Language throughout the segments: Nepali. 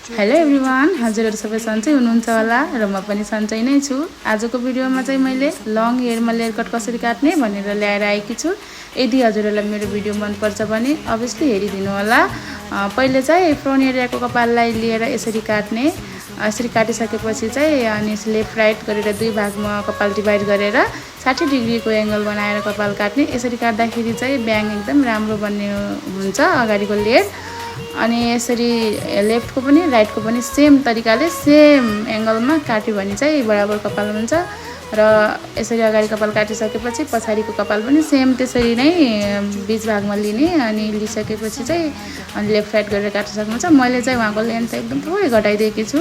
हेलो एभ्रिवान, हजुरहरु सबै सन्चै हुनुहुन्छ होला र म पनि सन्चै नै छु। आजको भिडियोमा चाहिँ मैले लङ हेयरमा लेयर कट कसरी काट्ने भनेर ल्याएर आएकी छु। यदि हजुरहरुलाई मेरो भिडियो मन पर्छ भने अभियसली हेरिदिनु होला। पहिले चाहिँ फ्रन्ट एरियाको कपाललाई लिएर यसरी काट्ने। यसरी काटिसकेपछि चाहिँ अनि लेफ्ट राइट गरेर दुई भागमा कपाल डिभाइड गरेर 60 डिग्रीको एंगल बनाएर कपाल काट्ने। यसरी काट्दाखेरि चाहिँ ब्याङ एकदम राम्रो बन्ने हुन्छ अगाडिको लेयर। अनि यसरी लेफ्टको पनि राइटको पनि सेम तरिकाले सेम एंगलमा काट्यो भने चाहिँ बराबर कपाल हुन्छ। र यसरी अगाडि कपाल काटिसकेपछि पछाडिको कपाल पनि सेम त्यसरी नै बीच भागमा लिने। अनि लिसकेपछि चाहिँ अनि लेफ्ट राइट गरेर काट्न सक्नुहुन्छ। मैले चाहिँ उहाँको लेन्थ एकदम थोरै घटाइदिएकी छु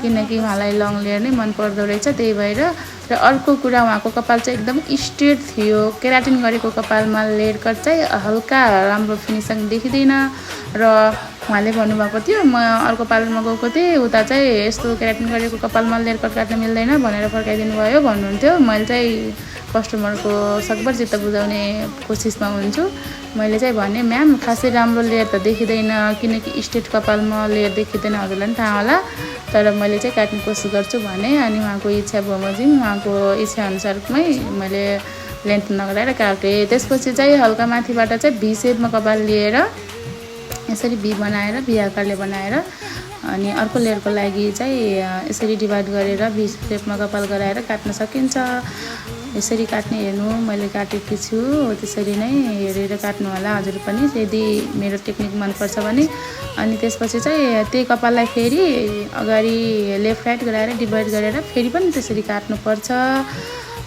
किनकि उहाँलाई लङ लेयर नै मन पर्दो रहेछ, त्यही भएर। र अर्को कुरा, उहाँको कपाल चाहिँ एकदम स्ट्रेट थियो। केराटिन गरेको कपालमा लेयर कट चाहिँ हल्का राम्रो फिनिसिङ देखिँदैन। र उहाँले भन्नुभएको थियो म अर्को पार्लरमा गएको थिएँ, उता चाहिँ यस्तो केराटिन गरेको कपालमा लेयर कट काट्न मिल्दैन भनेर फर्काइदिनु भयो भन्नुहुन्थ्यो। मैले चाहिँ कस्टमरको सकभर चित्त बुझाउने कोसिसमा हुन्छु। मैले चाहिँ भने म्याम खासै राम्रो लेयर त देखिँदैन किनकि स्ट्रेट कपालमा लेयर देखिँदैन, हजुरलाई पनि थाहा होला, तर मैले चाहिँ काट्ने कोसिस गर्छु भने। अनि उहाँको इच्छा बमोजिम उहाँको इच्छा अनुसारमै मैले लेन्थ नगराएर काटेँ। त्यसपछि चाहिँ हल्का माथिबाट चाहिँ भी सेपमा कपाल लिएर यसरी भी बनाएर भी आकारले बनाएर अनि अर्को लेयरको लागि चाहिँ यसरी डिभाइड गरेर भी सेपमा कपाल गराएर काट्न सकिन्छ। यसरी काट्ने हेर्नु, मैले काटेकी छु, त्यसरी नै हेरेर काट्नु होला हजुर पनि यदि मेरो टेक्निक मन पर्छ भने। अनि त्यसपछि चाहिँ त्यही कपाललाई फेरि अगाडि लेफ्ट राइट गराएर डिभाइड गरेर फेरि पनि त्यसरी काट्नुपर्छ।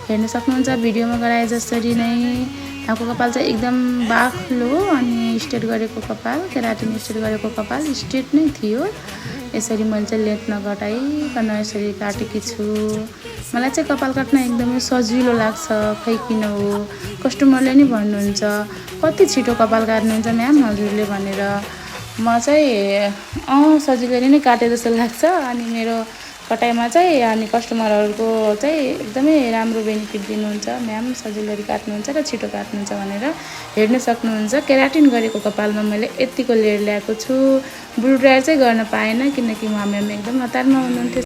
हेर्न सक्नुहुन्छ भिडियोमा गराए जसरी नै। उहाँको कपाल चाहिँ एकदम बाक्लो अनि स्ट्रेट गरेको कपाल, केराटिन स्ट्रेट गरेको कपाल स्ट्रेट नै थियो। यसरी मैले चाहिँ लेन्थ नघटाइकन यसरी काटेकी छु। मलाई चाहिँ कपाल काट्न एकदमै सजिलो लाग्छ, खै किन हो। कस्टमरले नि भन्नुहुन्छ कति छिटो कपाल काट्नुहुन्छ म्याम हजुरले भनेर। म चाहिँ सजिलै नै काटे जस्तो लाग्छ। अनि मेरो कटाइमा चाहिँ अनि कस्टमरहरूको चाहिँ एकदमै राम्रो बेनिफिट दिनुहुन्छ, म्याम सजिलै काट्नुहुन्छ र छिटो काट्नुहुन्छ भनेर। हेर्न सक्नुहुन्छ केराटिन गरेको कपालमा मैले यतिको लेयर ल्याएको छु। ब्लु ड्रायर चाहिँ गर्न पाएन किनकि उहाँ म्याम एकदम हतारमा हुनुहुन्थ्यो।